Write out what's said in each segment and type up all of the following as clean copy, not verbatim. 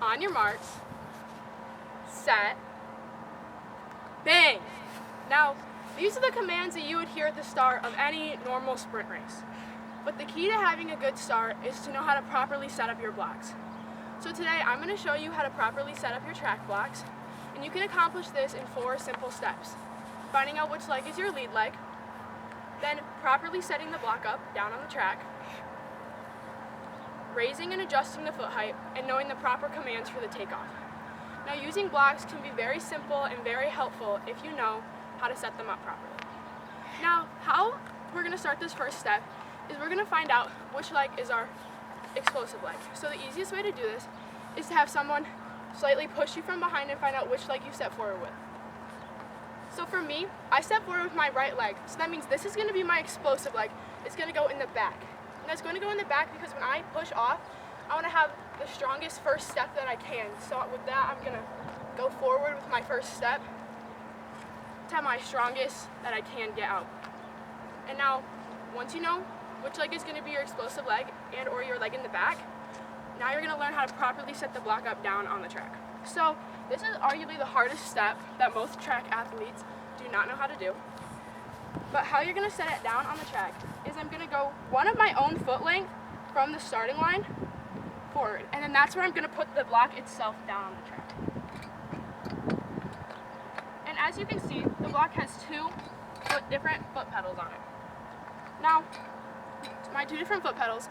on your marks, set, bang. Now, these are the commands that you would hear at the start of any normal sprint race. But the key to having a good start is to know how to properly set up your blocks. So today I'm going to show you how to properly set up your track blocks, and you can accomplish this in 4 simple steps. Finding out which leg is your lead leg, then properly setting the block up down on the track, raising and adjusting the foot height, and knowing the proper commands for the takeoff. Now, using blocks can be very simple and very helpful if you know how to set them up properly. Now, how we're going to start this first step is we're going to find out which leg is our explosive leg. So the easiest way to do this is to have someone slightly push you from behind and find out which leg you step forward with. So for me, I step forward with my right leg. So that means this is going to be my explosive leg. It's going to go in the back. And it's going to go in the back because when I push off, I want to have the strongest first step that I can. So with that, I'm going to go forward with my first step to have my strongest that I can get out. And now, once you know which leg is going to be your explosive leg and or your leg in the back, now you're going to learn how to properly set the block up down on the track. So this is arguably the hardest step that most track athletes do not know how to do. But how you're going to set it down on the track is I'm going to go one of my own foot length from the starting line forward, and then that's where I'm going to put the block itself down on the track. And as you can see, the block has 2 different foot pedals on it. Now, my 2 different foot pedals,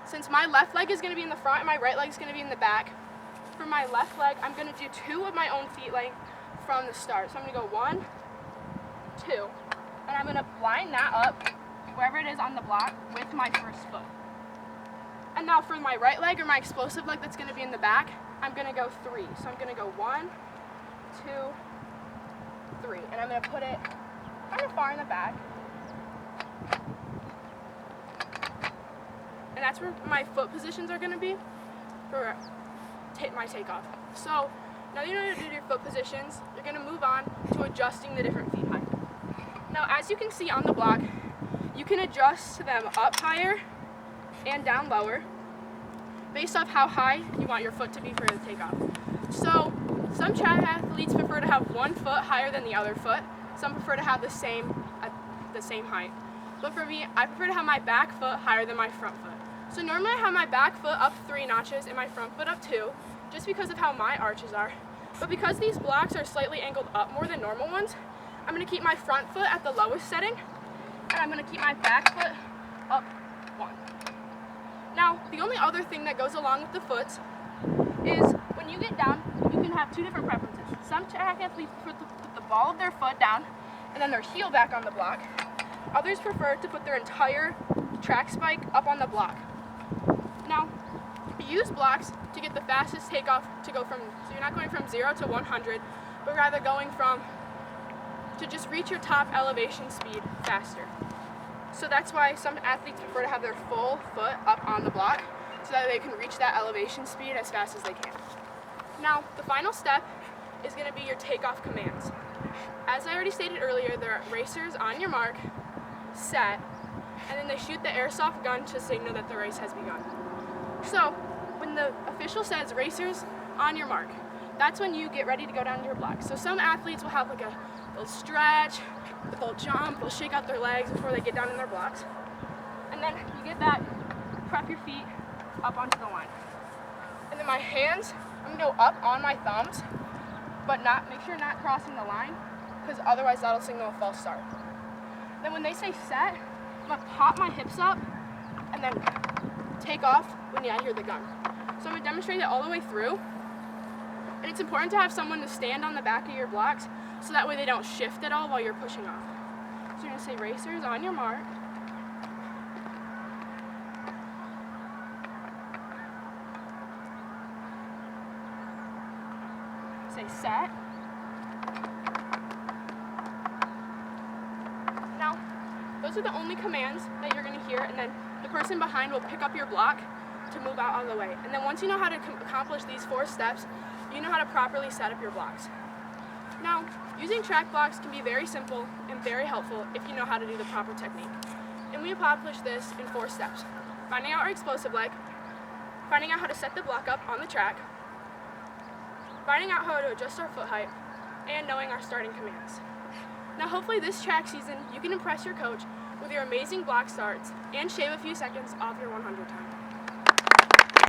since my left leg is going to be in the front and my right leg is going to be in the back, for my left leg, I'm going to do 2 of my own feet length from the start. So I'm going to go 1, 2, and I'm going to line that up wherever it is on the block with my first foot. And now for my right leg or my explosive leg that's going to be in the back, I'm going to go 3. So I'm going to go 1, 2, 3, and I'm going to put it kind of far in the back. And that's where my foot positions are going to be for my takeoff. So now that you know how to do your foot positions, you're going to move on to adjusting the different feet height. Now, as you can see on the block, you can adjust them up higher and down lower based off how high you want your foot to be for the takeoff. So some track athletes prefer to have one foot higher than the other foot. Some prefer to have the same height. But for me, I prefer to have my back foot higher than my front foot. So normally I have my back foot up 3 notches and my front foot up 2, just because of how my arches are. But because these blocks are slightly angled up more than normal ones, I'm going to keep my front foot at the lowest setting, and I'm going to keep my back foot up 1. Now, the only other thing that goes along with the foots is when you get down, you can have 2 different preferences. Some track athletes put the ball of their foot down and then their heel back on the block. Others prefer to put their entire track spike up on the block. Now, use blocks to get the fastest takeoff so you're not going from 0 to 100, but rather going to just reach your top elevation speed faster. So that's why some athletes prefer to have their full foot up on the block so that they can reach that elevation speed as fast as they can. Now, the final step is going to be your takeoff commands. As I already stated earlier, there are racers on your mark, set, and then they shoot the airsoft gun to signal that the race has begun. So, when the official says racers on your mark, that's when you get ready to go down your block. So some athletes will have they'll stretch, they'll jump, they'll shake out their legs before they get down in their blocks. And then you get that, prep your feet up onto the line. And then my hands, I'm gonna go up on my thumbs, but make sure not crossing the line, because otherwise that'll signal a false start. Then when they say set, I'm gonna pop my hips up and then take off when I hear the gun. So I'm gonna demonstrate it all the way through. And it's important to have someone to stand on the back of your blocks so that way they don't shift at all while you're pushing off. So you're gonna say racers on your mark. Say set. Now, those are the only commands that you're gonna hear, and then the person behind will pick up your block to move out of the way. And then once you know how to accomplish these 4 steps, you know how to properly set up your blocks. Now, using track blocks can be very simple and very helpful if you know how to do the proper technique. And we accomplish this in 4 steps. Finding out our explosive leg, finding out how to set the block up on the track, finding out how to adjust our foot height, and knowing our starting commands. Now hopefully this track season you can impress your coach with your amazing block starts and shave a few seconds off your 100 time.